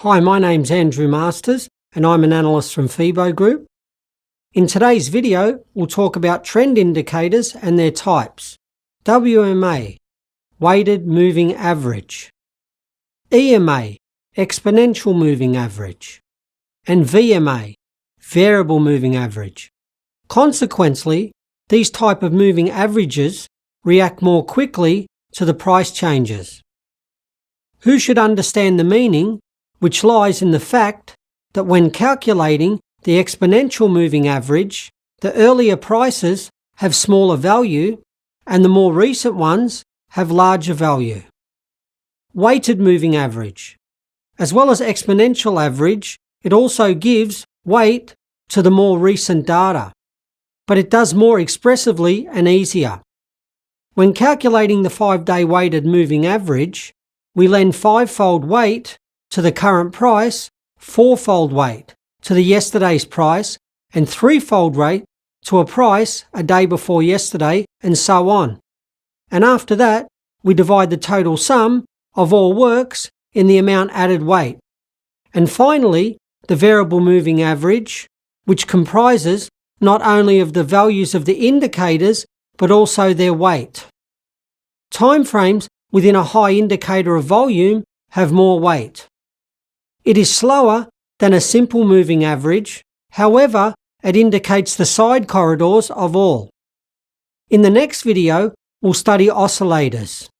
Hi, my name's Andrew Masters and I'm an analyst from FIBO Group. In today's video, we'll talk about trend indicators and their types. WMA, weighted moving average. EMA, exponential moving average. And VMA, variable moving average. Consequently, these type of moving averages react more quickly to the price changes. Who should understand the meaning, which lies in the fact that when calculating the exponential moving average, the earlier prices have smaller value and the more recent ones have larger value. Weighted moving average. As well as exponential average, it also gives weight to the more recent data, but it does more expressively and easier. When calculating the 5-day weighted moving average, we lend 5-fold weight to the current price, 4-fold weight to the yesterday's price, and 3-fold weight to a price a day before yesterday, and so on. And after that, we divide the total sum of all works in the amount added weight. And finally, the variable moving average, which comprises not only of the values of the indicators, but also their weight. Timeframes within a high indicator of volume have more weight. It is slower than a simple moving average, however, it indicates the side corridors of all. In the next video, we'll study oscillators.